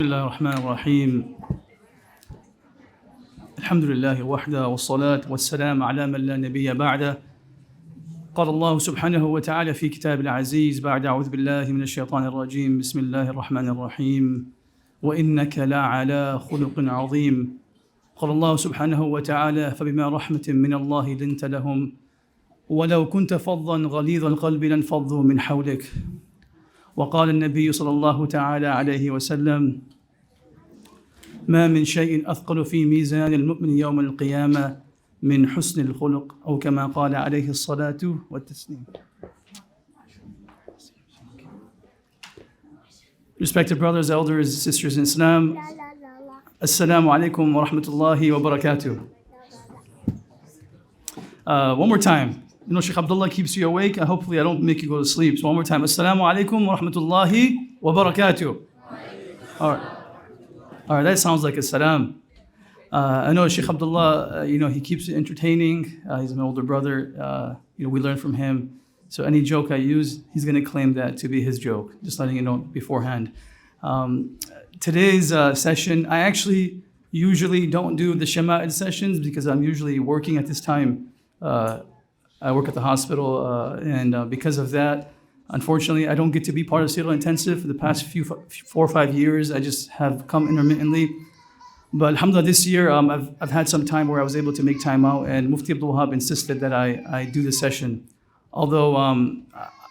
بسم الله الرحمن الرحيم الحمد لله وحده والصلاة والسلام على من لا نبي بعده قال الله سبحانه وتعالى في كتاب العزيز بعد أعوذ بالله من الشيطان الرجيم بسم الله الرحمن الرحيم وإنك لعلى خلق عظيم قال الله سبحانه وتعالى فبما رحمة من الله لنت لهم ولو كنت فظا غليظ القلب لانفضوا من حولك وقال النبي صلى الله تعالى عليه وسلم ما من شيء أثقل في ميزان المؤمن يوم القيامة من حسن الخلق أو كما قال عليه الصلاة والتسليم. Respected brothers, elders, sisters in Islam, Assalamu alaikum wa rahmatullahi wa barakatuh. One more time. You know, Shaykh Abdullah keeps you awake. Hopefully I don't make you go to sleep. So one more time. Assalamu alaikum wa rahmatullahi wa barakatuh. All right, that sounds like a salam. I know Shaykh Abdullah, he keeps it entertaining. He's my older brother. We learn from him. So any joke I use, he's going to claim that to be his joke. Just letting you know beforehand. Today's session, I actually usually don't do the Shama'id sessions because I'm usually working at this time. I work at the hospital, and because of that, unfortunately, I don't get to be part of Seattle Intensive for the past 4 or 5 years. I just have come intermittently. But alhamdulillah, this year I've had some time where I was able to make time out, and Mufti Abdul insisted that I do the session. Although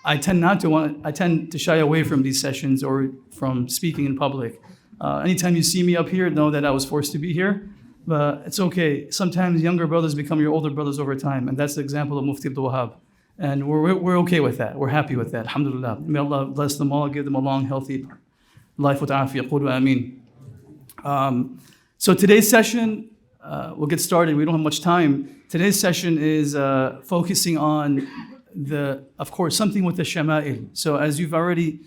I tend to shy away from these sessions or from speaking in public. Anytime you see me up here, know that I was forced to be here. But it's okay. Sometimes younger brothers become your older brothers over time, and that's the example of Mufti Abdul. And we're okay with that. We're happy with that. Alhamdulillah. May Allah bless them all, give them a long, healthy life with afiyah. Qulu ameen. So today's session, we'll get started. We don't have much time. Today's session is focusing on of course, something with the shama'il. So as you've already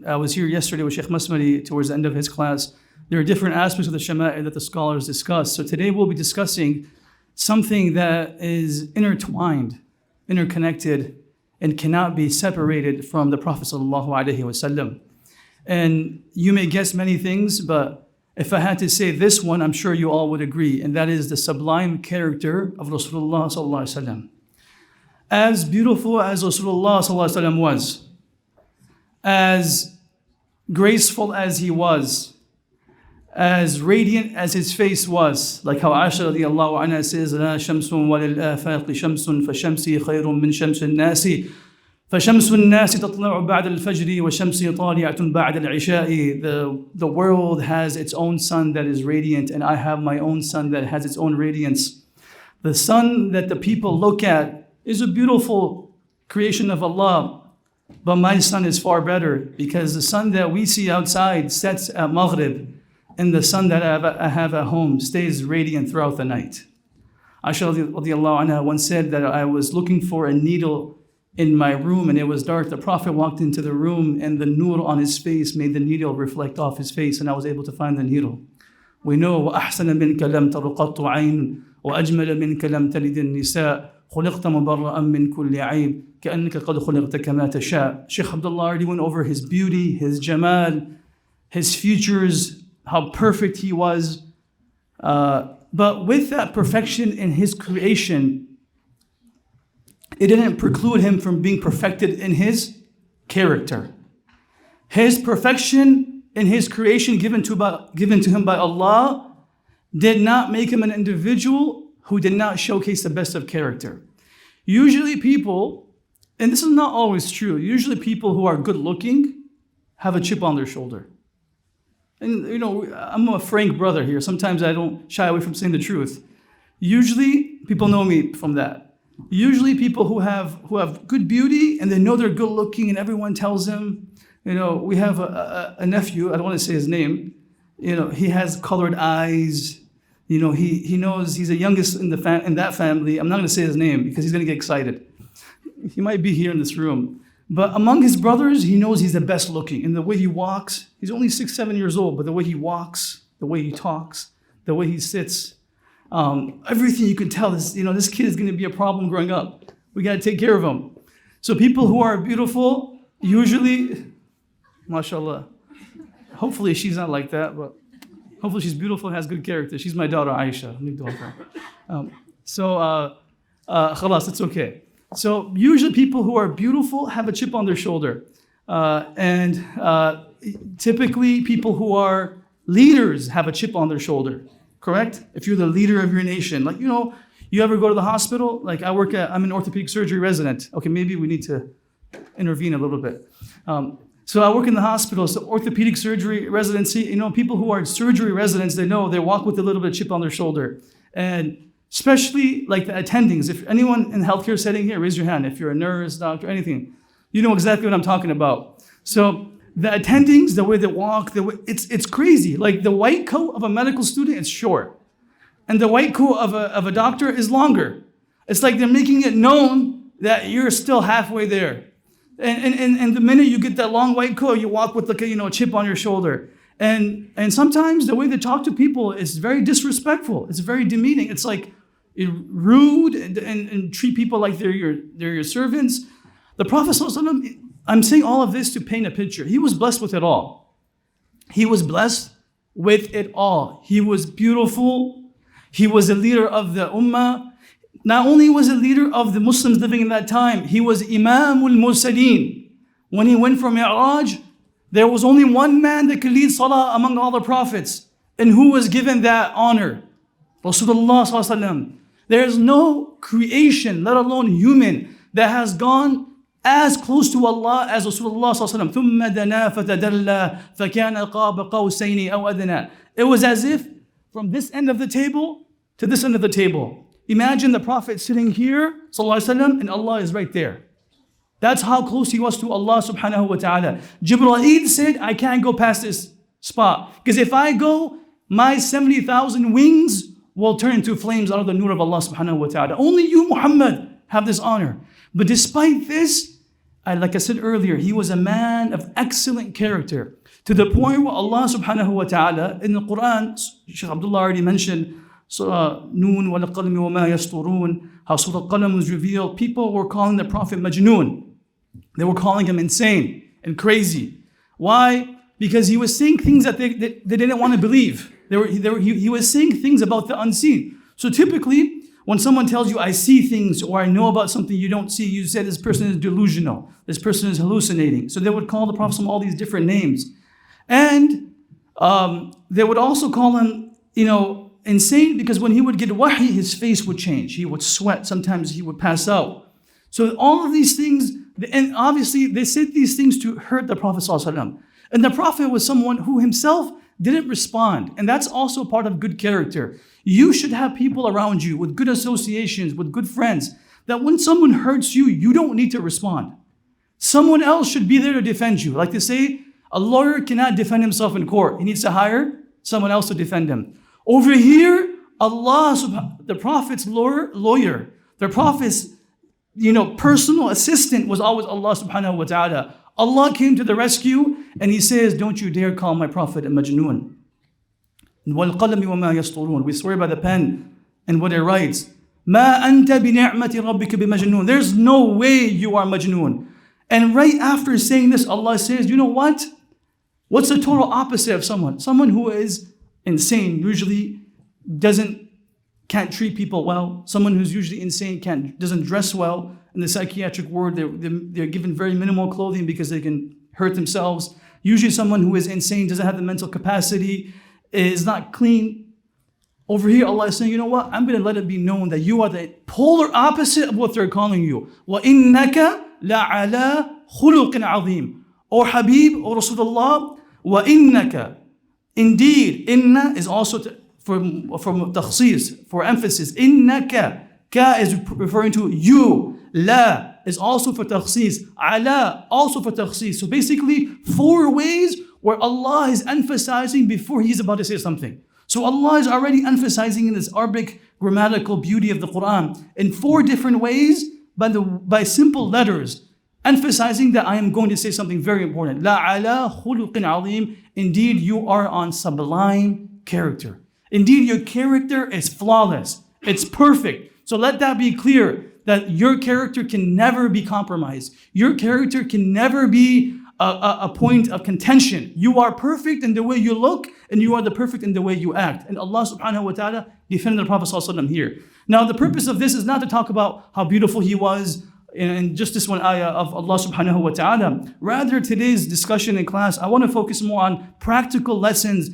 I was here yesterday with Shaykh Masmari towards the end of his class. There are different aspects of the shama'il that the scholars discuss. So today we'll be discussing something that is intertwined, interconnected, and cannot be separated from the Prophet ﷺ. And you may guess many things, but if I had to say this one, I'm sure you all would agree, and that is the sublime character of Rasulullah ﷺ. As beautiful as Rasulullah ﷺ was, as graceful as he was, as radiant as his face was, like how Aisha radiallahu anha says, لا شمس وللآفاق شمس فشمسي خير من شمس الناس فشمس الناس تطلع بعد الفجر وشمسي طالعة بعد العشاء. The world has its own sun that is radiant, and I have my own sun that has its own radiance. The sun that the people look at is a beautiful creation of Allah, but my sun is far better because the sun that we see outside sets at Maghrib, and the sun that I have at home stays radiant throughout the night. Aisha radiallahu anha once said that I was looking for a needle in my room and it was dark. The Prophet walked into the room and the nur on his face made the needle reflect off his face, and I was able to find the needle. We know وَأَحْسَنَ مِنْكَ لَمْ تَرُقَطُ عَيْنٌ وَأَجْمَلَ مِنْكَ لَمْ تَلِدِ النِّسَاء خُلِقْتَ مُبَرَّأً مِنْ كُلِّ عَيْبٍ كَأَنَّكَ قَدْ خُلِقْتَ كَمَا تَشَاءُ. Shaykh Abdullah already went over his beauty, his jamal, his features, how perfect he was. But with that perfection in his creation, it didn't preclude him from being perfected in his character. His perfection in his creation given to him by Allah did not make him an individual who did not showcase the best of character. Usually people, and this is not always true, usually people who are good looking have a chip on their shoulder. And I'm a frank brother here. Sometimes I don't shy away from saying the truth. Usually people know me from that. Usually people who have good beauty and they know they're good looking and everyone tells them, we have a nephew, I don't want to say his name, he has colored eyes, he knows he's the youngest in that family. I'm not going to say his name because he's going to get excited. He might be here in this room. But among his brothers, he knows he's the best looking. And the way he walks, he's only 6, 7 years old, but the way he walks, the way he talks, the way he sits, everything you can tell this kid is going to be a problem growing up. We got to take care of him. So people who are beautiful usually, mashallah, Hopefully she's not like that, but hopefully she's beautiful and has good character. She's my daughter, Aisha. Let me do her. Khalas, it's okay. So usually people who are beautiful have a chip on their shoulder. And typically people who are leaders have a chip on their shoulder, correct? If you're the leader of your nation. Like, you ever go to the hospital? Like I'm an orthopedic surgery resident. Okay, maybe we need to intervene a little bit. So I work in the hospital, so orthopedic surgery residency, people who are surgery residents, they know they walk with a little bit of chip on their shoulder. And especially like the attendings. If anyone in the healthcare setting here, raise your hand. If you're a nurse, doctor, anything, you know exactly what I'm talking about. So the attendings, the way they walk, it's crazy. Like the white coat of a medical student is short. And the white coat of a doctor is longer. It's like they're making it known that you're still halfway there. And the minute you get that long white coat, you walk with like a chip on your shoulder. And sometimes the way they talk to people is very disrespectful. It's very demeaning. It's like rude and treat people like they're your servants. The Prophet ﷺ, I'm saying all of this to paint a picture. He was blessed with it all. He was blessed with it all. He was beautiful. He was a leader of the ummah. Not only was a leader of the Muslims living in that time, he was Imamul Mursaleen. When he went for Mi'raj, there was only one man that could lead salah among all the prophets. And who was given that honor? Rasulullah sallallahu alaihi wasallam. There is no creation, let alone human, that has gone as close to Allah as Rasulullah sallallahu alaihi wasallam. ثُمَّ دَنَا فَتَدَلَّى فَكَانَ قَابَ قَوْسَيْنِ أَوْ أَدْنَى. It was as if from this end of the table to this end of the table. Imagine the Prophet sitting here, sallallahu alaihi wasallam, and Allah is right there. That's how close he was to Allah subhanahu wa ta'ala. Jibreel said, I can't go past this spot. Because if I go, my 70,000 wings will turn into flames out of the nur of Allah subhanahu wa ta'ala. Only you, Muhammad, have this honor. But despite this, like I said earlier, he was a man of excellent character. To the point where Allah subhanahu wa ta'ala, in the Quran, Shaykh Abdul already mentioned, Surah Noon, wal qalami wa ma yasturun, how Surah Qalam was revealed. People were calling the Prophet Majnoon. They were calling him insane and crazy. Why? Because he was saying things that they didn't want to believe. He was saying things about the unseen. So typically, when someone tells you, I see things or I know about something you don't see, you say this person is delusional. This person is hallucinating. So they would call the Prophet all these different names. And they would also call him, insane, because when he would get wahi, his face would change. He would sweat. Sometimes he would pass out. So all of these things, and obviously they said these things to hurt the Prophet ﷺ. And the Prophet was someone who himself didn't respond. And that's also part of good character. You should have people around you with good associations, with good friends, that when someone hurts you, you don't need to respond. Someone else should be there to defend you. Like they say, a lawyer cannot defend himself in court. He needs to hire someone else to defend him. Over here, the Prophet's lawyer, the Prophet's personal assistant was always Allah subhanahu wa ta'ala. Allah came to the rescue and he says, don't you dare call my Prophet a Majnoon. وَالْقَلَمِ وَمَا يَسْطُرُونَ. We swear by the pen and what it writes. مَا أَنْتَ بِنِعْمَةِ رَبِّكَ بِمَجْنُونَ. There's no way you are Majnoon. And right after saying this, Allah says, you know what? What's the total opposite of someone? Someone who is insane usually can't treat people well. Someone who's usually insane doesn't dress well. In the psychiatric ward, they're given very minimal clothing because they can hurt themselves. Usually someone who is insane doesn't have the mental capacity, is not clean. Over here, Allah is saying, you know what? I'm going to let it be known that you are the polar opposite of what they're calling you. وَإِنَّكَ لَعَلَى خُلُقٍ عَظِيمٍ. Or Habib, or Rasulullah, وَإِنَّكَ. Indeed, inna is also from takhsis, for emphasis. Innaka, ka is referring to you. La is also for takhsis. Ala also for takhsis. So basically, 4 ways where Allah is emphasizing before He's about to say something. So Allah is already emphasizing in this Arabic grammatical beauty of the Quran in 4 different ways by simple letters, emphasizing that I am going to say something very important. La ala khuluqin azim. Indeed, you are on sublime character. Indeed, your character is flawless. It's perfect. So let that be clear, that your character can never be compromised. Your character can never be a point of contention. You are perfect in the way you look, and you are the perfect in the way you act. And Allah subhanahu wa ta'ala defended the Prophet ﷺ here. Now, the purpose of this is not to talk about how beautiful he was in just this one ayah of Allah subhanahu wa ta'ala. Rather, today's discussion in class, I want to focus more on practical lessons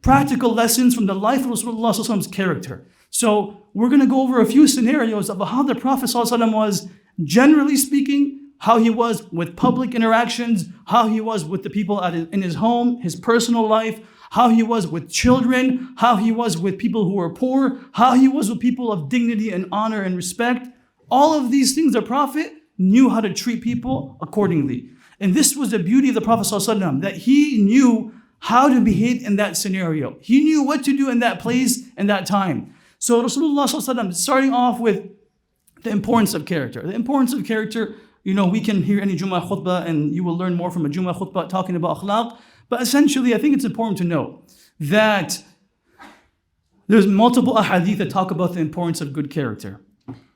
practical lessons from the life of Rasulullah's character. So we're going to go over a few scenarios of how the Prophet ﷺ was, generally speaking, how he was with public interactions, how he was with the people in his home, his personal life, how he was with children, how he was with people who were poor, how he was with people of dignity and honor and respect. All of these things, the Prophet knew how to treat people accordingly. And this was the beauty of the Prophet ﷺ, that he knew how to behave in that scenario. He knew what to do in that place and that time. So Rasulullah ﷺ, starting off with the importance of character. The importance of character, we can hear any Jummah khutbah and you will learn more from a Jummah khutbah talking about akhlaq. But essentially, I think it's important to know that there's multiple ahadith that talk about the importance of good character.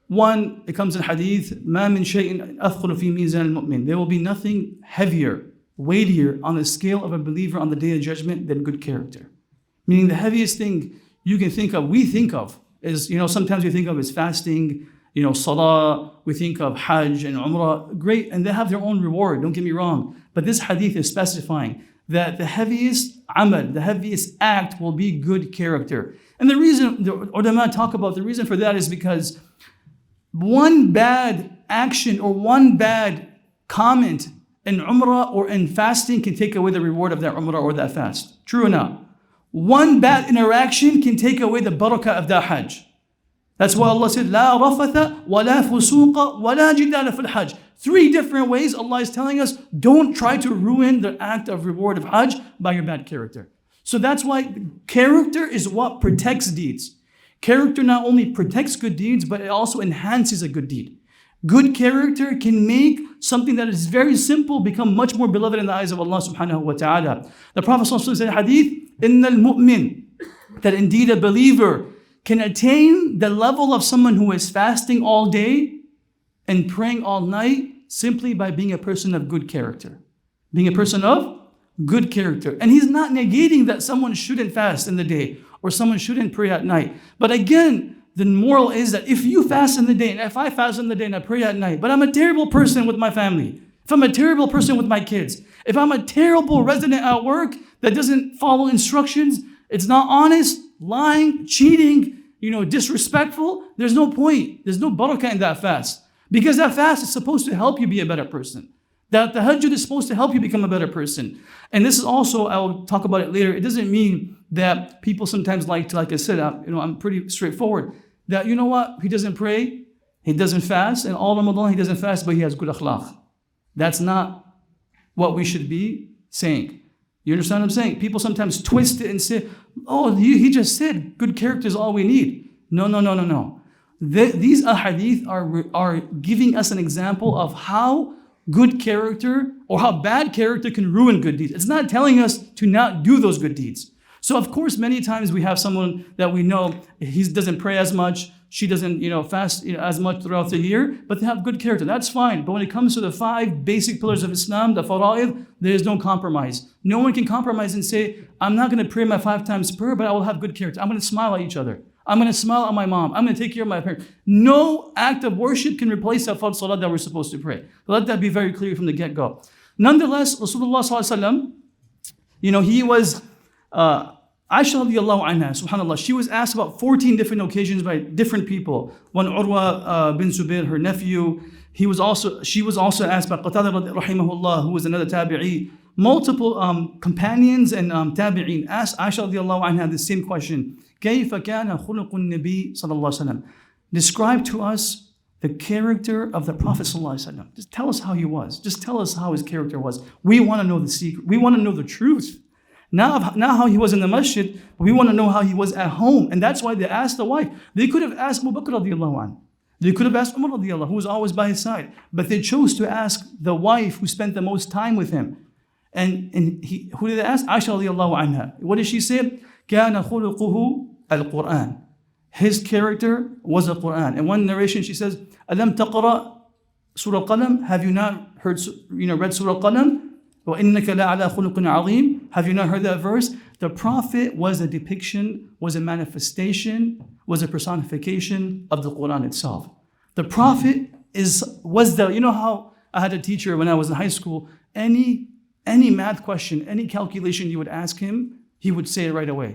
One, it comes in hadith, مَا مِن شَيْءٍ أَثْقَلُ فِي مِيزَانِ الْمُؤْمِنِ. There will be nothing heavier, weightier on the scale of a believer on the day of judgment than good character. Meaning the heaviest thing you can think of, we think of, is, sometimes we think of as fasting, salah, we think of hajj and umrah, great, and they have their own reward, don't get me wrong. But this hadith is specifying that the heaviest amal, the heaviest act will be good character. And the reason, the ulama talk about the reason for that is because one bad action or one bad comment in umrah or in fasting can take away the reward of that umrah or that fast. True or not? One bad interaction can take away the barakah of that hajj. That's why Allah said, لا رفث ولا فسوق ولا جدال في الحج. 3 different ways Allah is telling us, don't try to ruin the act of reward of hajj by your bad character. So that's why character is what protects deeds. Character not only protects good deeds, but it also enhances a good deed. Good character can make something that is very simple become much more beloved in the eyes of Allah subhanahu wa ta'ala. The Prophet ﷺ said in hadith, إِنَّ الْمُؤْمِن, that indeed a believer can attain the level of someone who is fasting all day and praying all night simply by being a person of good character. Being a person of good character. And he's not negating that someone shouldn't fast in the day or someone shouldn't pray at night. But again, the moral is that if you fast in the day and if I fast in the day and I pray at night, but I'm a terrible person with my family, if I'm a terrible person with my kids, if I'm a terrible resident at work that doesn't follow instructions, it's not honest, lying, cheating, disrespectful, there's no point. There's no barakah in that fast. Because that fast is supposed to help you be a better person. That the tahajjud is supposed to help you become a better person. And this is also, I will talk about it later, it doesn't mean that people sometimes like to, like I said, I'm pretty straightforward, that he doesn't pray, he doesn't fast, and all Ramadan he doesn't fast, but he has good akhlaq. That's not what we should be saying. You understand what I'm saying? People sometimes twist it and say, he just said good character is all we need. No. These ahadith are giving us an example of how good character or how bad character can ruin good deeds. It's not telling us to not do those good deeds. So of course, many times we have someone that we know, he doesn't pray as much, she doesn't fast as much throughout the year, but they have good character. That's fine. But when it comes to the 5 basic pillars of Islam, the fara'id, there is no compromise. No one can compromise and say, I'm not going to pray my 5 times prayer, but I will have good character. I'm going to smile at each other. I'm going to smile at my mom. I'm going to take care of my parents. No act of worship can replace that fard salah that we're supposed to pray. Let that be very clear from the get-go. Nonetheless, Rasulullah sallallahu alaihi wasallam, he was, Aisha radiallahu anha, subhanAllah, she was asked about 14 different occasions by different people. One Urwa bin Zubair, her nephew, she was also asked by Qatada rahimahullah, who was another tabi'i. Multiple companions and tabi'in asked Aisha radiallahu anha the same question. كيف كان خلق النبي صلى الله عليه وسلم? Describe to us the character of the Prophet صلى الله عليه وسلم. Just tell us how he was. Just tell us how his character was. We want to know the secret. We want to know the truth. Not how he was in the masjid, but we want to know how he was at home. And that's why they asked the wife. They could have asked Abu Bakr radiallahu anhu. They could have asked Umar radiallahu, who was always by his side. But they chose to ask the wife who spent the most time with him. And who did they ask? Aisha radiallahu anha. What did she say? كان خلقه القرآن. His character was the Quran. In one narration she says, ألم تقرأ Surah Al-Qalam? Have you not heard, read Surah Al-Qalam? وَإِنَّكَ لَعَلَى خُلُقٍ عَظِيمٍ. Have you not heard that verse? The Prophet was a depiction, was a manifestation, was a personification of the Quran itself. The Prophet was the, how I had a teacher when I was in high school, any math question, any calculation you would ask him, he would say it right away.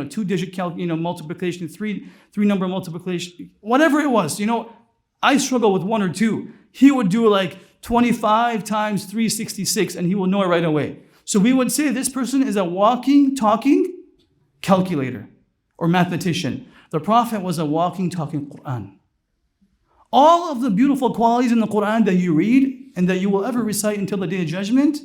Two-digit multiplication, three number multiplication, whatever it was. I struggle with one or two. He would do like 25 times 366 and he will know it right away. So we would say this person is a walking, talking calculator or mathematician. The Prophet was a walking, talking Quran. All of the beautiful qualities in the Quran that you read and that you will ever recite until the Day of Judgment,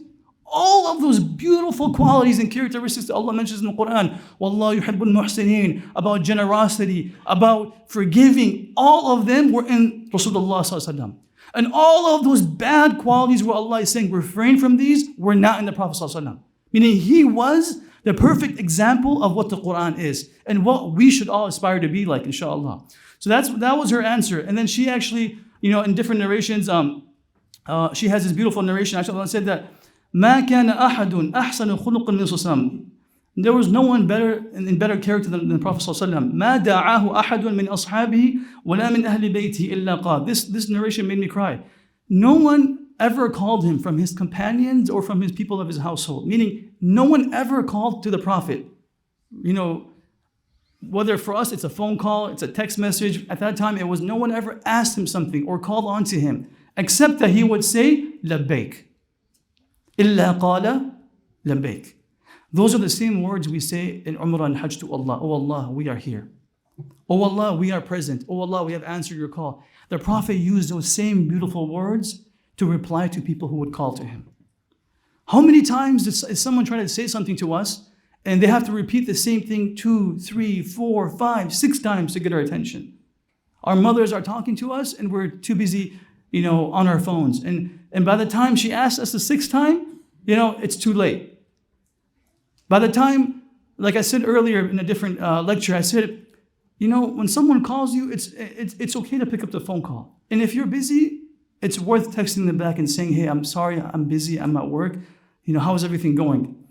all of those beautiful qualities and characteristics that Allah mentions in the Quran, Wallahu yuhibbul muhsineen, about generosity, about forgiving, all of them were in Rasulullah sallallahu alaihi wasallam. And all of those bad qualities where Allah is saying refrain from these were not in the Prophet sallallahu alaihi wasallam. Meaning he was the perfect example of what the Quran is and what we should all aspire to be like, inshallah. So that was her answer. And then she actually, in different narrations, she has this beautiful narration. Actually, Allah said that ما كان أحد أحسن خلق من الرسول. There was no one better in better character than the Prophet ﷺ. ما دعاه أحد من أصحابه ولا من أهل بيته إلا قال. This narration made me cry. No one ever called him from his companions or from his people of his household. Meaning, no one ever called to the Prophet. Whether for us it's a phone call, it's a text message. At that time, it was no one ever asked him something or called on to him, except that he would say, لبيك. إلا قال لبيك. Those are the same words we say in Umrah and Hajj to Allah. Oh Allah, we are here. Oh Allah, we are present. Oh Allah, we have answered your call. The Prophet used those same beautiful words to reply to people who would call to him. How many times is someone trying to say something to us and they have to repeat the same thing 2, 3, 4, 5, 6 times to get our attention? Our mothers are talking to us and we're too busy, on our phones. And by the time she asks us the 6th time, it's too late. By the time, like I said earlier in a different lecture, I said, when someone calls you, it's okay to pick up the phone call. And if you're busy, it's worth texting them back and saying, hey, I'm sorry, I'm busy, I'm at work. How is everything going?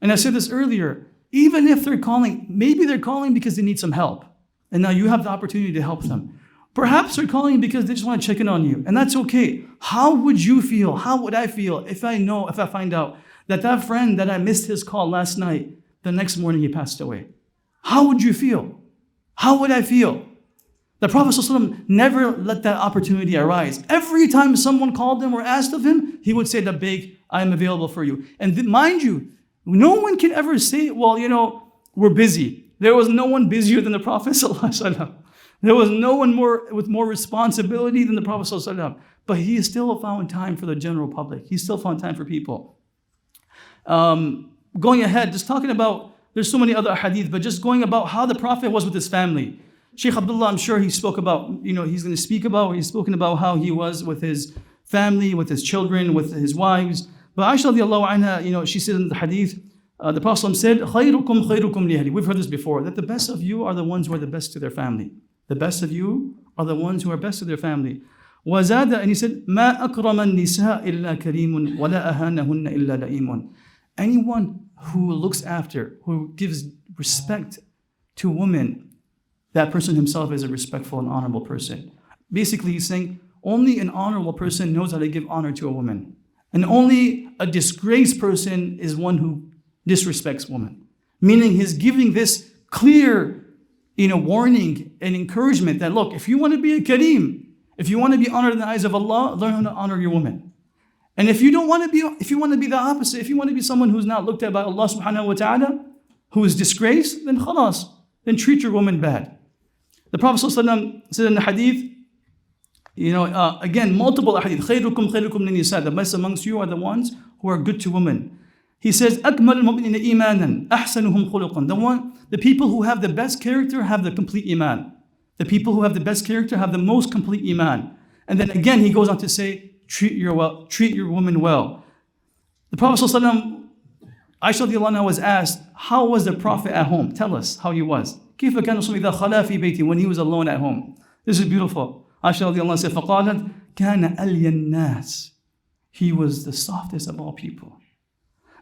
And I said this earlier, even if they're calling, maybe they're calling because they need some help. And now you have the opportunity to help them. Perhaps they're calling because they just want to check in on you. And that's okay. How would you feel? How would I feel if I find out that friend that I missed his call last night, the next morning he passed away? How would you feel? How would I feel? The Prophet ﷺ never let that opportunity arise. Every time someone called him or asked of him, he would say, Labbaik, I am available for you. And mind you, no one can ever say, well, we're busy. There was no one busier than the Prophet ﷺ. There was no one with more responsibility than the Prophet ﷺ. But he still found time for the general public. He still found time for people. Going ahead, just talking about, there's so many other hadith, but just going about how the Prophet was with his family. Shaykh Abdul, I'm sure he spoke about, he's spoken about how he was with his family, with his children, with his wives. But Aisha radiallahu anha, she said in the hadith, the Prophet said, خَيْرُكُمْ خَيْرُكُمْ لِأَهْلِ. We've heard this before, that the best of you are the ones who are the best to their family. The best of you are the ones who are best to their family. وَزَادَ, and he said, مَا أَكْرَمَ النِّسَاءِ إِلَّا كَرِيمٌ وَلَا أَهَانَهُنَّ إِلَّا لَئِيمٌ. Anyone who looks after, who gives respect to women, that person himself is a respectful and honorable person. Basically, he's saying only an honorable person knows how to give honor to a woman. And only a disgraced person is one who disrespects women. Meaning he's giving this clear warning and encouragement that, look, if you want to be a kareem, if you want to be honored in the eyes of Allah, learn how to honor your women. And if you want to be the opposite, if you want to be someone who's not looked at by Allah subhanahu wa ta'ala, who is disgraced, then khalas, then treat your woman bad. The Prophet ﷺ said in the hadith, again, multiple hadith, خَيْرُكُمْ خَيْرُكُمْ لِلنِّسَاءِ. The best amongst you are the ones who are good to women. He says, أَكْمَلُ الْمُؤْمِنِينَ إِيمَانًا أَحْسَنُهُمْ خُلُقًا. The people who have the best character have the complete iman. The people who have the best character have the most complete iman. And then again, he goes on to say, treat your woman well. The Prophet ﷺ, Aisha radiallahu anha was asked, how was the Prophet at home? Tell us how he was. كيف كان رسول إذا خلا في بيته, when he was alone at home. This is beautiful. Aisha radiallahu anha said, فقالت كان ألي الناس. He was the softest of all people.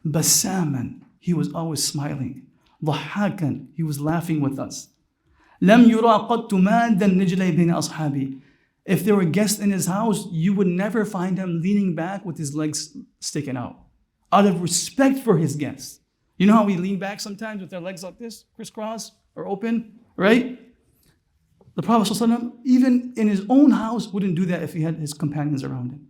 بساما, he was always smiling. ضحاكا, he was laughing with us. لم يرى قط مادا رجلي بين أصحابي. If there were guests in his house, you would never find him leaning back with his legs sticking out of respect for his guests. You know how we lean back sometimes with their legs like this, crisscross or open, right? The Prophet ﷺ, even in his own house, wouldn't do that if he had his companions around him.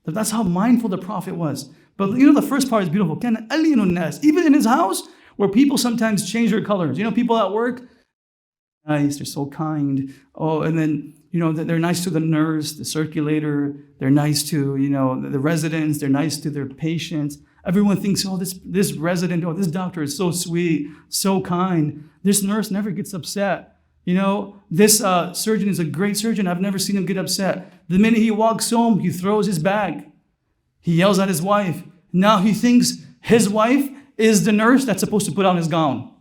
That's how mindful the Prophet was. But you know, the first part is beautiful. كان ألين الناس. Even in his house, where people sometimes change their colors. You know, people at work, nice, they're so kind. Oh, and then, you know, they're nice to the nurse, the circulator. They're nice to, you know, the residents. They're nice to their patients. Everyone thinks, oh, this resident, oh, this doctor is so sweet, so kind. This nurse never gets upset. You know, this surgeon is a great surgeon. I've never seen him get upset. The minute he walks home, he throws his bag. He yells at his wife. Now he thinks his wife is the nurse that's supposed to put on his gown.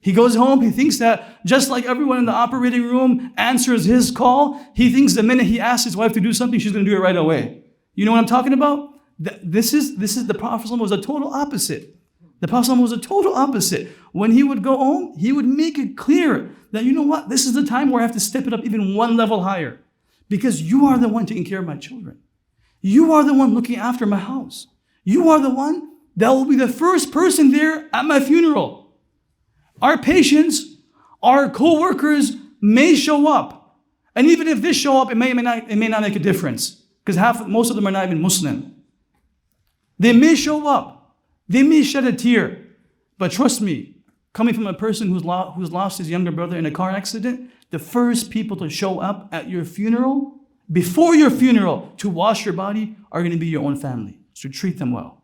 He goes home, he thinks that just like everyone in the operating room answers his call, he thinks the minute he asks his wife to do something, she's going to do it right away. You know what I'm talking about? This is the Prophet was a total opposite. The Prophet was a total opposite. When he would go home, he would make it clear that, you know what, this is the time where I have to step it up even one level higher. Because you are the one taking care of my children. You are the one looking after my house. You are the one that will be the first person there at my funeral. Our patients, our co-workers may show up. And even if they show up, it may not make a difference. Because most of them are not even Muslim. They may show up. They may shed a tear. But trust me, coming from a person who's lost his younger brother in a car accident, the first people to show up at your funeral, before your funeral, to wash your body are going to be your own family. So treat them well.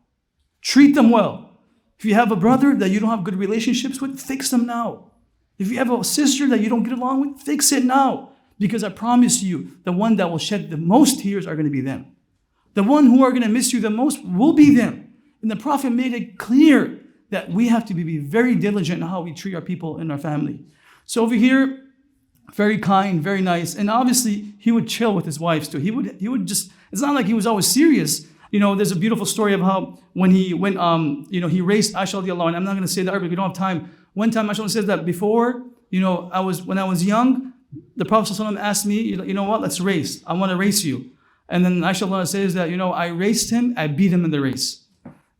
Treat them well. If you have a brother that you don't have good relationships with, fix them now. If you have a sister that you don't get along with, fix it now. Because I promise you, the one that will shed the most tears are going to be them. The one who are going to miss you the most will be them. And the Prophet made it clear that we have to be very diligent in how we treat our people in our family. So over here, very kind, very nice. And obviously, he would chill with his wives too. He would just, it's not like he was always serious. You know, there's a beautiful story of how when he went, he raced Aisha radiallahu anha. I'm not going to say the Arabic, we don't have time. One time Aisha says that before, when I was young, the Prophet ﷺ asked me, you know what, let's race. I want to race you. And then Aisha says that, I raced him, I beat him in the race.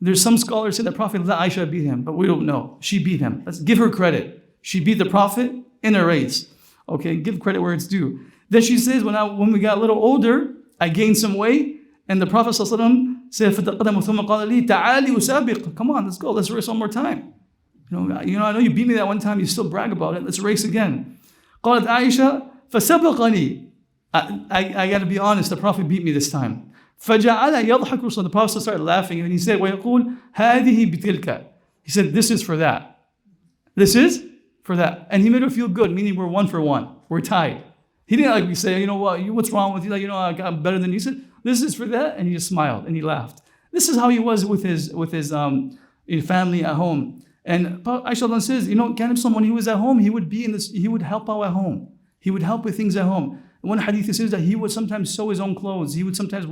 There's some scholars say that Prophet let Aisha beat him, but we don't know. She beat him. Let's give her credit. She beat the Prophet in a race. Okay, give credit where it's due. Then she says, when we got a little older, I gained some weight, and the Prophet ﷺ said, come on, let's go, let's race one more time. I know you beat me that one time, you still brag about it, let's race again. قالت عائشة فسبقني. I got to be honest, the Prophet beat me this time. فجعل يضحك. So the Prophet started laughing and he said, ويقول هذه بتلك. He said, this is for that. This is for that. And he made her feel good, meaning we're 1 for 1. We're tied. He didn't say, you know what, what's wrong with you? I'm better than you. He said, this is for that. And he just smiled and he laughed. This is how he was with his family at home. And Aisha says, when he was at home, he would help out at home. He would help with things at home. One hadith says that he would sometimes sew his own clothes. He would sometimes,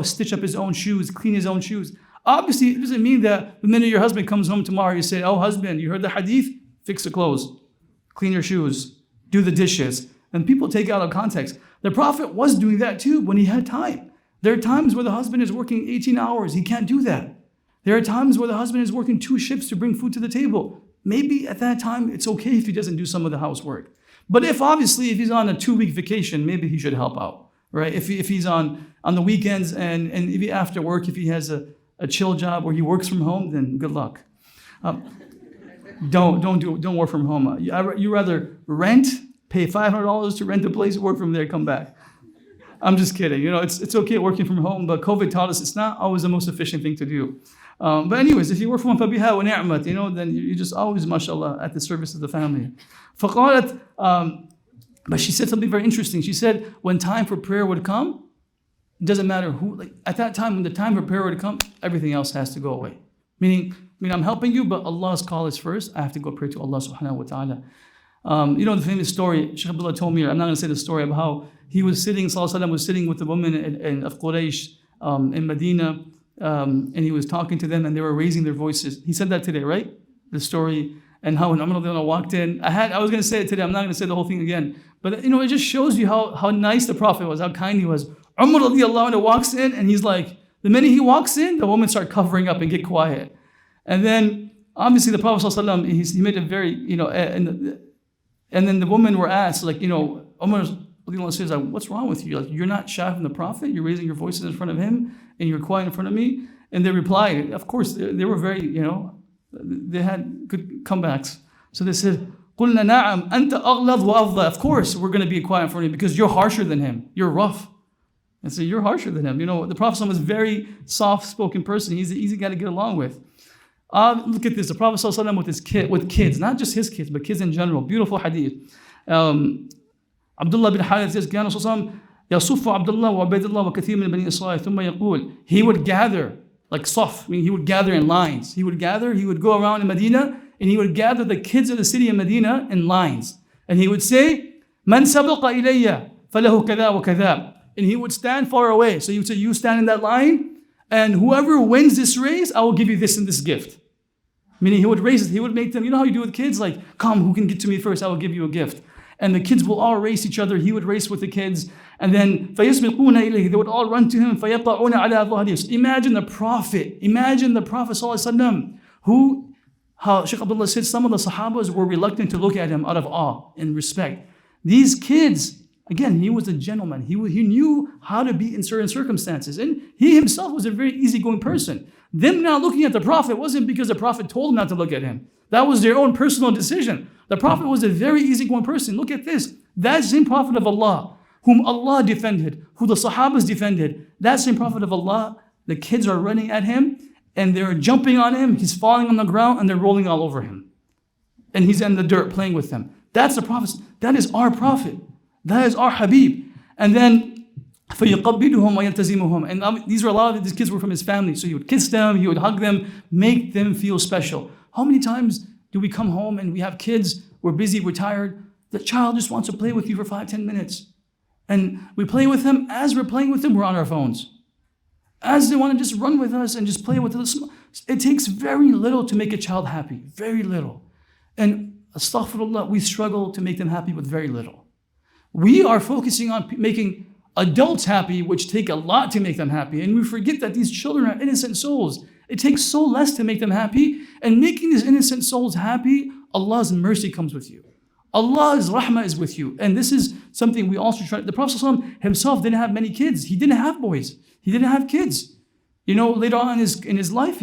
stitch up his own shoes, clean his own shoes. Obviously, it doesn't mean that the minute your husband comes home tomorrow, you say, oh, husband, you heard the hadith? Fix the clothes, clean your shoes, do the dishes. And people take it out of context. The Prophet was doing that too when he had time. There are times where the husband is working 18 hours. He can't do that. There are times where the husband is working 2 shifts to bring food to the table. Maybe at that time, it's okay if he doesn't do some of the housework. But if he's on a 2-week vacation, maybe he should help out, right? If he's on the weekends and if after work, if he has a chill job where he works from home, then good luck. Don't work from home. You rather pay $500 to rent a place, work from there, come back. I'm just kidding. It's okay working from home, but COVID taught us it's not always the most efficient thing to do. But anyways, if you work from home, فَبِهَا وَنِعْمَةٍ, then you're just always, mashallah, at the service of the family. فَقَالَتْ But she said something very interesting. She said, when time for prayer would come, it doesn't matter who, at that time, when the time for prayer would come, everything else has to go away. Meaning I'm helping you, but Allah's call is first. I have to go pray to Allah subhanahu wa ta'ala. The famous story, Shaykh Abdullah told me, I'm not going to say the story, about how he was sitting, Sallallahu Alaihi Wasallam was sitting with the women of Quraysh in Medina, and he was talking to them and they were raising their voices. He said that today, right? The story, and how when Umar walked in, I was going to say it today, I'm not going to say the whole thing again, but it just shows you how nice the Prophet was, how kind he was. Umar radiallahu anhu walks in and he's like, the minute he walks in, the women start covering up and get quiet. And then obviously the Prophet sallallahu alaihi wasallam, he made it very, and then the women were asked, like, Umar says, like, what's wrong with you? Like, you're not shy from the Prophet, you're raising your voices in front of him, and you're quiet in front of me. And they replied, of course, they were very, they had good comebacks. So they said, قُلْنَا نَعَمْ أَنْتَ أَغْلَظْ وَأَفْضَى. Of course, we're going to be quiet in front of him because you're harsher than him. You're rough. And so you're harsher than him. The Prophet was a very soft-spoken person. He's an easy guy to get along with. Look at this. The Prophet with kids, not just his kids, but kids in general. Beautiful hadith. Abdullah bin Harith says, كان رسول الله يصف عبد الله وعبيد الله وكثير من بني إسرائيل ثم يقول, he would gather, like صف, meaning he would gather in lines. He would go around in Medina, and he would gather the kids of the city of Medina in lines. And he would say, من سبق إلي فله كذا وكذا. And he would stand far away. So he would say, you stand in that line, and whoever wins this race, I will give you this and this gift. Meaning he would race it. He would make them, how you do with kids? Like, come, who can get to me first? I will give you a gift. And the kids will all race each other. He would race with the kids. And then, فَيَسْبِقُونَ إِلَيْهِ, they would all run to him. فَيَقَعُونَ عَلَى ظَهْرِهِ. Imagine the Prophet. ﷺ, how Shaykh Abdullah said, some of the Sahabas were reluctant to look at him out of awe and respect. These kids, again, he was a gentleman. He knew how to be in certain circumstances. And he himself was a very easygoing person. Them not looking at the Prophet wasn't because the Prophet told them not to look at him. That was their own personal decision. The Prophet was a very easygoing person. Look at this. That same Prophet of Allah, whom Allah defended, who the Sahabas defended, that same Prophet of Allah, the kids are running at him and they're jumping on him. He's falling on the ground and they're rolling all over him. And he's in the dirt playing with them. That's the Prophet. That is our Prophet. That is our Habib. And then, فَيُقَبِّلُهُمْ وَيَلْتَزِمُهُمْ. And these kids were from his family. So he would kiss them, he would hug them, make them feel special. How many times do we come home and we have kids, we're busy, we're tired, the child just wants to play with you for 5-10 minutes. And we play with them. As we're playing with them, we're on our phones. As they want to just run with us and just play with us, it takes very little to make a child happy, very little. And astaghfirullah, we struggle to make them happy with very little. We are focusing on making adults happy, which take a lot to make them happy. And we forget that these children are innocent souls. It takes so less to make them happy. And making these innocent souls happy, Allah's mercy comes with you. Allah's rahmah is with you. And this is something we also try. The Prophet ﷺ himself didn't have many kids. He didn't have boys. He didn't have kids. Later on in his life,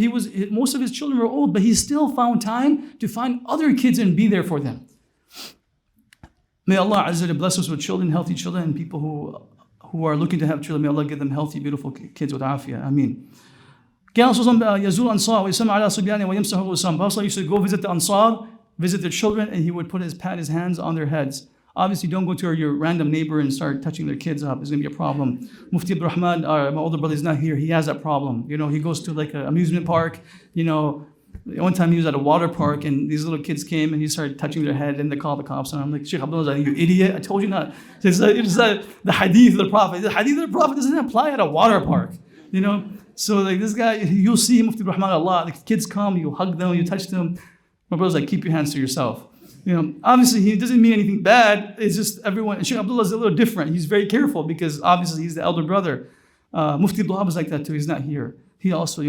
most of his children were old, but he still found time to find other kids and be there for them. May Allah Azza wa Jalla bless us with children, healthy children, and people who are looking to have children. May Allah give them healthy, beautiful kids with afiyah. Ameen. Prophet used to go visit the Ansar, visit their children, and he would pat his hands on their heads. Obviously, don't go to your random neighbor and start touching their kids up. It's going to be a problem. Mufti Abdul Rahman, my older brother, is not here. He has that problem. He goes to like an amusement park. One time he was at a water park and these little kids came and he started touching their head and they called the cops. And I'm like, Shaykh Abdul, you idiot. I told you not. It's the hadith of the Prophet. The hadith of the Prophet doesn't apply at a water park. So like this guy, you'll see Mufti Abdul Rahman a lot. The kids come, you hug them, you touch them. My brother's like, keep your hands to yourself. Obviously he doesn't mean anything bad. It's just everyone. And Shaykh Abdullah is a little different. He's very careful because obviously he's the elder brother. Mufti Abdul is like that too. He's not here. He also,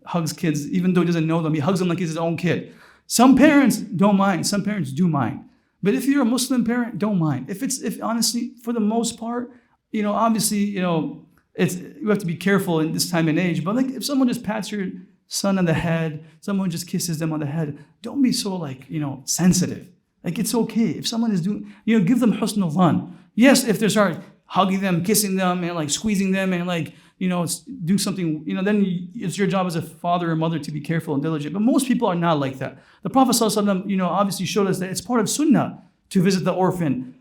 hugs kids, even though he doesn't know them. He hugs them like he's his own kid. Some parents don't mind. Some parents do mind. But if you're a Muslim parent, don't mind. If honestly, for the most part, obviously, you have to be careful in this time and age. But like, if someone just pats your son on the head, someone just kisses them on the head, don't be so sensitive. Like, it's okay. If someone is doing, give them husnul dhan. Yes, if they start hugging them, kissing them, and squeezing them, and do something, then it's your job as a father or mother to be careful and diligent. But most people are not like that. The Prophet ﷺ, obviously showed us that it's part of sunnah to visit the orphan,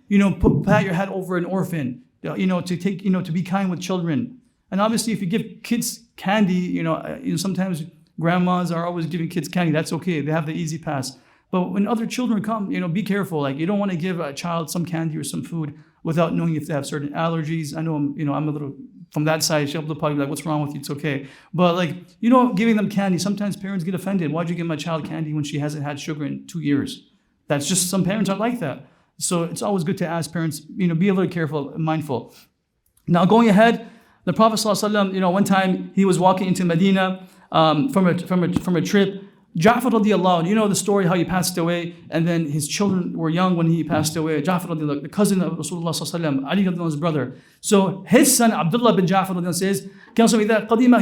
pat your head over an orphan, to be kind with children. And obviously if you give kids candy, sometimes grandmas are always giving kids candy. That's okay. They have the easy pass. But when other children come, be careful. Like, you don't want to give a child some candy or some food without knowing if they have certain allergies. I know I'm a little from that side. She'll probably be like, what's wrong with you? It's okay. But like, giving them candy, sometimes parents get offended. Why'd you give my child candy when she hasn't had sugar in 2 years? That's just, some parents are like that. So it's always good to ask parents, be a little careful and mindful. Now going ahead, the Prophet ﷺ, one time he was walking into Medina from a trip. Ja'far radiallahu anhu, the story how he passed away, and then his children were young when he passed away. Ja'far radiallahu anhu, the cousin of Rasulullah sallallahu alaihi wasallam, Ali radiallahu anhu's brother. So his son Abdullah bin Ja'far radiallahu anhu says,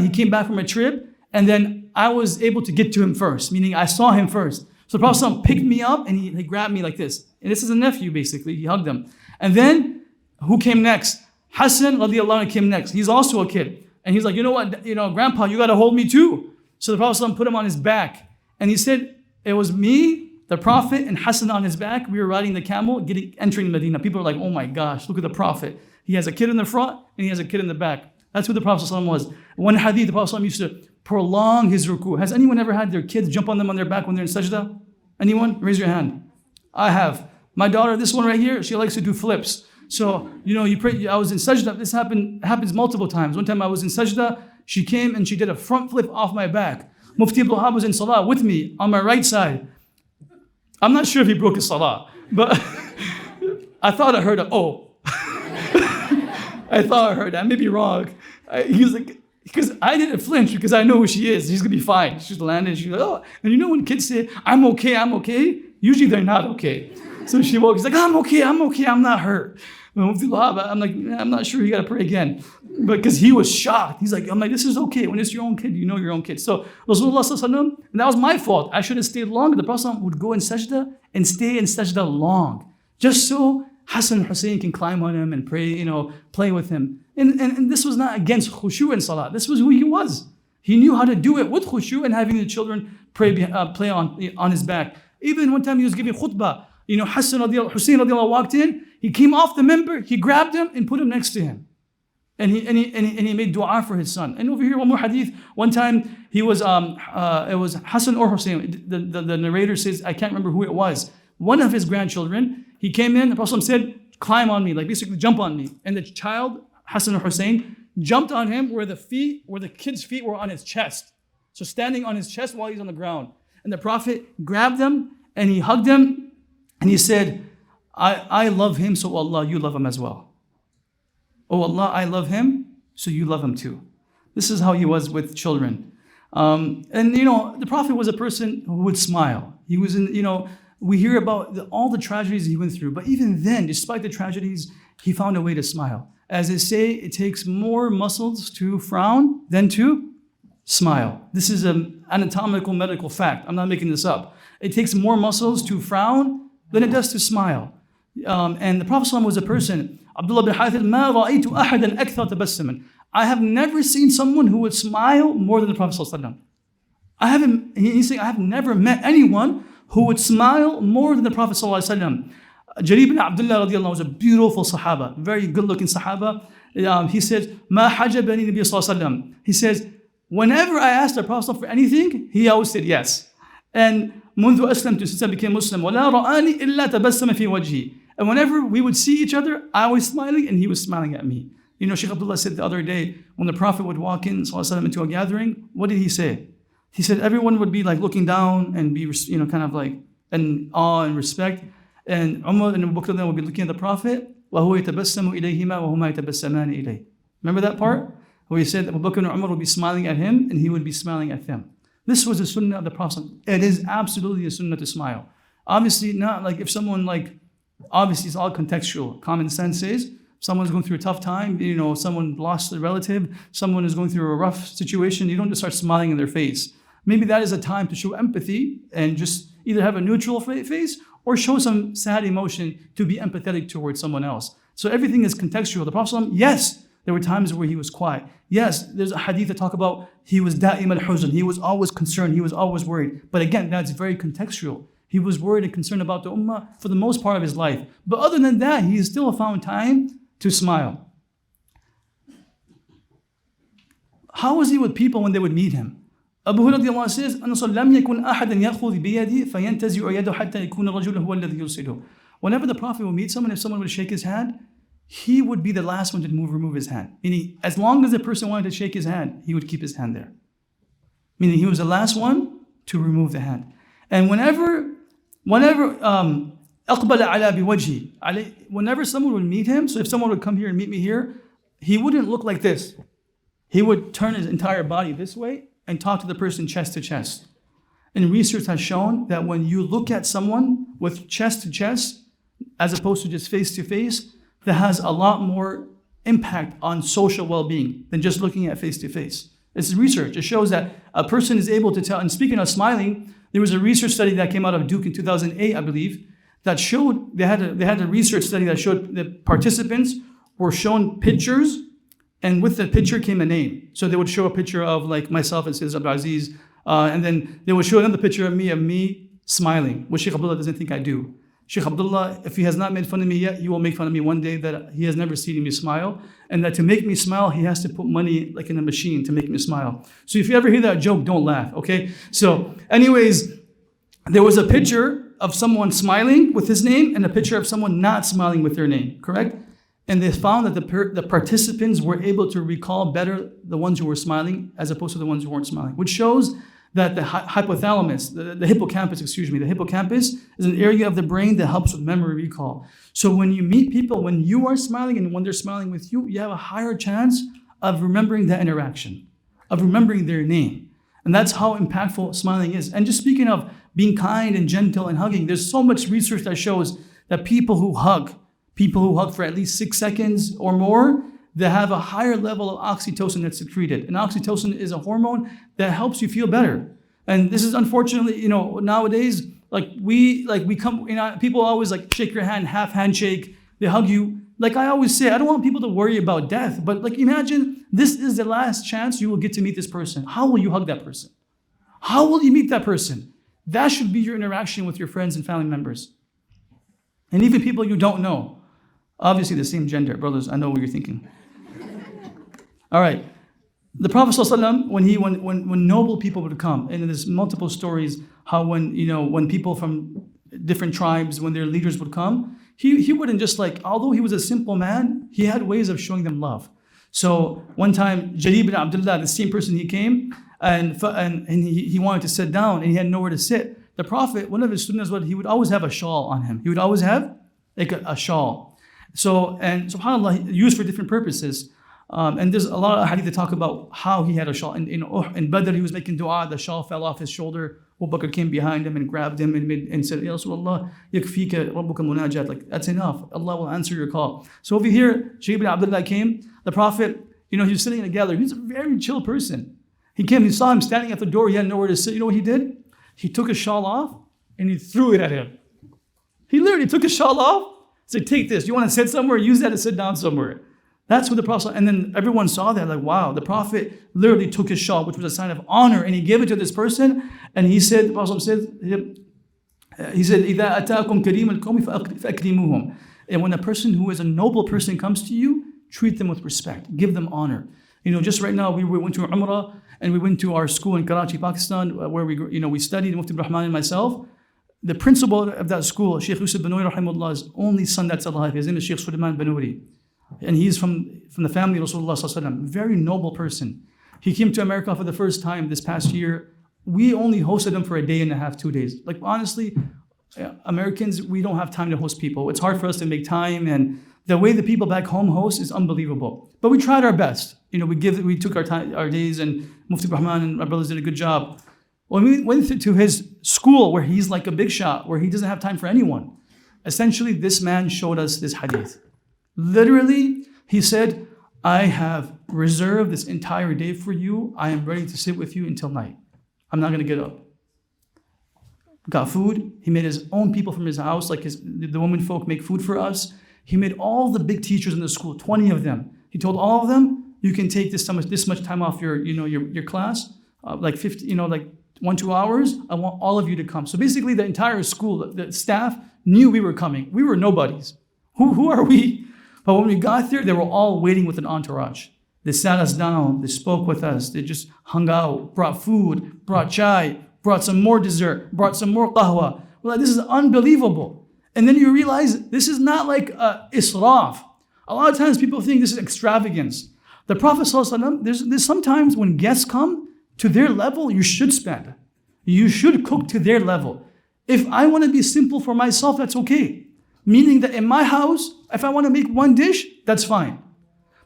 he came back from a trip, and then I was able to get to him first, meaning I saw him first. So the Prophet ﷺ picked me up and he grabbed me like this. And this is a nephew basically, he hugged him. And then who came next? Hassan radiallahu anhu came next. He's also a kid. And he's like, you know what, Grandpa, you got to hold me too. So the Prophet ﷺ put him on his back. And he said, it was me, the Prophet, and Hassan on his back. We were riding the camel, entering Medina. People are like, oh my gosh, look at the Prophet. He has a kid in the front and he has a kid in the back. That's who the Prophet ﷺ was. One hadith, the Prophet ﷺ used to prolong his ruku. Has anyone ever had their kids jump on them on their back when they're in sajda? Anyone? Raise your hand. I have. My daughter, this one right here, she likes to do flips. So, you pray. I was in sajda. This happens multiple times. One time I was in sajda. She came and she did a front flip off my back. Mufti Abdul was in salah with me on my right side. I'm not sure if he broke his salah, but I thought I heard a oh. I thought I heard that. I may be wrong. He was like, because I didn't flinch because I know who she is. She's gonna be fine. She's landed. She's like, oh. And when kids say, I'm okay, usually they're not okay. So she woke. He's like, I'm okay, I'm not hurt. I'm like, I'm not sure. You gotta pray again, but because he was shocked. He's like, I'm like, this is okay. When it's your own kid, your own kid. So Rasulullah sallallahu alaihi wasallam, and that was my fault. I should have stayed longer. The Prophet would go in sajda and stay in sajda long, just so Hassan and Hussein can climb on him and pray, play with him. And this was not against khushu in salah. This was who he was. He knew how to do it with khushu and having the children play on his back. Even one time he was giving khutbah. Hussein radiallahu walked in. He came off the member. He grabbed him and put him next to him. And he made dua for his son. And over here, one more hadith. One time he was, it was Hassan or Hussein. The narrator says, I can't remember who it was. One of his grandchildren, he came in, the Prophet said, climb on me, like basically jump on me. And the child, Hassan or Hussein, jumped on him where the kid's feet were on his chest. So standing on his chest while he's on the ground. And the Prophet grabbed them and he hugged him and he said, I love him, so Allah, you love him as well. Oh Allah, I love him, so you love him too. This is how he was with children. The Prophet was a person who would smile. He was we hear about all the tragedies he went through, but even then, despite the tragedies, he found a way to smile. As they say, it takes more muscles to frown than to smile. This is an anatomical medical fact. I'm not making this up. It takes more muscles to frown than it does to smile. And the Prophet ﷺ was a person, Abdul bin Harith, مَا رَأَيْتُ أَحَدًا أَكْثَرَ تَبَسُّمًا. I have never seen someone who would smile more than the Prophet ﷺ. He's saying, I have never met anyone who would smile more than the Prophet ﷺ. Jarir bin Abdullah radiallahu anhu was a beautiful Sahaba, very good looking Sahaba. He says, مَا حَجَبَنِي نَبِيَّ صلى الله عليه وسلم. He says, whenever I asked the Prophet for anything, he always said yes. And منذ أسلمت, since I became Muslim, وَلَا رَآنِي إِلَّا تَبَسَّمَ فِي وَجْهِي. And whenever we would see each other, I was smiling and he was smiling at me. Shaykh Abdul said the other day, when the Prophet would walk in into a gathering, what did he say? He said everyone would be like looking down and be, kind of like in awe and respect. And Umar and Abu Bakr would be looking at the Prophet. وَهُوَ يَتَبَسَّمُ إِلَيْهِمَا وَهُمَا يَتَبَسَّمَانِ إِلَيْهِ. Remember that part? Where he said Abu Bakr and Umar would be smiling at him and he would be smiling at them. This was the sunnah of the Prophet. It is absolutely a sunnah to smile. Obviously, not like if someone obviously it's all contextual. Common sense says, someone's going through a tough time, someone lost a relative, someone is going through a rough situation, you don't just start smiling in their face. Maybe that is a time to show empathy and just either have a neutral face or show some sad emotion to be empathetic towards someone else. So everything is contextual. The Prophet, yes, there were times where he was quiet. Yes, there's a hadith that talk about he was da'im al-huzn. He was always concerned. He was always worried. But again, that's very contextual. He was worried and concerned about the ummah for the most part of his life. But other than that, he still found time to smile. How was he with people when they would meet him? Abu Hurairah says, لم يكن أحد يأخذ بيدي فينتزع يده حتى يكون الرجل هو الذي يرسله. Whenever the Prophet would meet someone, if someone would shake his hand, he would be the last one to remove his hand. Meaning, as long as the person wanted to shake his hand, he would keep his hand there. Meaning, he was the last one to remove the hand. And whenever أقبل على بوجهي, whenever someone would meet him, so if someone would come here and meet me here, he wouldn't look like this. He would turn his entire body this way and talk to the person chest to chest. And research has shown that when you look at someone with chest to chest, as opposed to just face to face, that has a lot more impact on social well-being than just looking at face to face. This is research. It shows that a person is able to tell, and speaking of smiling, there was a research study that came out of Duke in 2008, I believe, that showed, they had a research study that showed the participants were shown pictures, and with the picture came a name. So they would show a picture of like myself and says Abdul Aziz, and then they would show another picture of me smiling, which Shaykh Abdullah doesn't think I do. Shaykh Abdullah, if he has not made fun of me yet, he will make fun of me one day that he has never seen me smile, and that to make me smile, he has to put money like in a machine to make me smile. So if you ever hear that joke, don't laugh, okay? So anyways, there was a picture of someone smiling with his name and a picture of someone not smiling with their name, correct? And they found that the participants were able to recall better the ones who were smiling as opposed to the ones who weren't smiling, which shows that the hypothalamus, the hippocampus is an area of the brain that helps with memory recall. So when you meet people, when you are smiling and when they're smiling with you, you have a higher chance of remembering that interaction, of remembering their name. And that's how impactful smiling is. And just speaking of being kind and gentle and hugging, there's so much research that shows that people who hug for at least 6 seconds or more, they have a higher level of oxytocin that's secreted. And oxytocin is a hormone that helps you feel better. And this is unfortunately, nowadays, people always like shake your hand, half handshake, they hug you. Like I always say, I don't want people to worry about death, but like imagine this is the last chance you will get to meet this person. How will you hug that person? How will you meet that person? That should be your interaction with your friends and family members. And even people you don't know. Obviously the same gender, brothers, I know what you're thinking. All right. The Prophet ﷺ, when noble people would come, and there's multiple stories how when people from different tribes, when their leaders would come, he wouldn't just although he was a simple man, he had ways of showing them love. So one time, Jarir bin Abdullah, the same person, he came and he wanted to sit down and he had nowhere to sit. The Prophet, one of his students, he would always have a shawl on him. He would always have like a shawl. So, and subhanAllah, used for different purposes. And there's a lot of hadith that talk about how he had a shawl. In Badr, he was making dua, the shawl fell off his shoulder. Abu Bakr came behind him and grabbed him and said, Ya Rasulullah, yakfika rabbuka munajat. Like, that's enough. Allah will answer your call. So over here, Shaykh bin Abdullah came. The Prophet, he was sitting in a gallery. He's a very chill person. He came, he saw him standing at the door. He had nowhere to sit. You know what he did? He took his shawl off and he threw it at him. He literally took his shawl off, said, take this. You want to sit somewhere? Use that to sit down somewhere. That's what the Prophet, and then everyone saw that, like, wow, the Prophet literally took his shawl, which was a sign of honor, and he gave it to this person, and he said, the Prophet said, إِذَا أَتَاكُمْ كَرِيمَ الْقَوْمِ فَأَكْرِمُوهُم. And when a person who is a noble person comes to you, treat them with respect, give them honor. Just right now, we went to Umrah, and we went to our school in Karachi, Pakistan, where we studied, Mufti Rahman and myself. The principal of that school, Shaykh Yusuf Banouri, rahimahullah's only son that's alive, his name is Shaykh Sulaiman Banouri. And he's from the family of Rasulullah sallallahu alaihi wasallam. Very noble person. He came to America for the first time this past year. We only hosted him for a day and a half, 2 days. Like, honestly, Americans, we don't have time to host people. It's hard for us to make time, and the way the people back home host is unbelievable. But we tried our best. We took our days, and Mufti Rahman and our brothers did a good job. When we went to his school, where he's like a big shot, where he doesn't have time for anyone, essentially this man showed us this hadith. Literally, he said, I have reserved this entire day for you. I am ready to sit with you until night. I'm not going to get up. Got food. He made his own people from his house, like the women folk make food for us. He made all the big teachers in the school, 20 of them. He told all of them, you can take this much time off your class, like 50, like 1-2 hours. I want all of you to come. So basically, the entire school, the staff knew we were coming. We were nobodies. Who are we? But when we got there, they were all waiting with an entourage. They sat us down, they spoke with us, they just hung out, brought food, brought chai, brought some more dessert, brought some more qahwa. We're like, this is unbelievable. And then you realize this is not like israf. A lot of times people think this is extravagance. The Prophet ﷺ, there's sometimes when guests come to their level, you should spend. You should cook to their level. If I want to be simple for myself, that's okay. Meaning that in my house, if I want to make one dish, that's fine.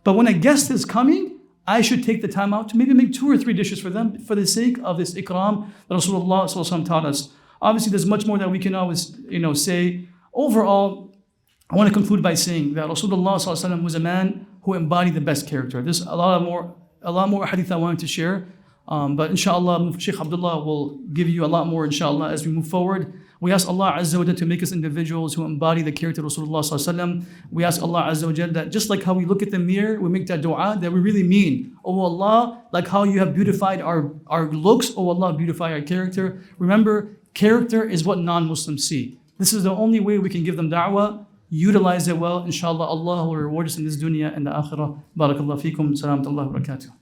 But when a guest is coming, I should take the time out to maybe make 2 or 3 dishes for them for the sake of this ikram that Rasulullah ﷺ taught us. Obviously, there's much more that we can always say. Overall, I want to conclude by saying that Rasulullah ﷺ was a man who embodied the best character. There's a lot more hadith I wanted to share. But inshallah, Shaykh Abdullah will give you a lot more inshallah as we move forward. We ask Allah Azza wa Jalla to make us individuals who embody the character of Rasulullah Sallallahu Alaihi Wasallam. We ask Allah Azza wa Jalla that just like how we look at the mirror, we make that dua that we really mean. Oh Allah, like how you have beautified our looks, oh Allah, beautify our character. Remember, character is what non-Muslims see. This is the only way we can give them da'wah. Utilize it well. Inshallah, Allah will reward us in this dunya and the akhirah. Barakallahu feekum. Salaam wa barakatuh.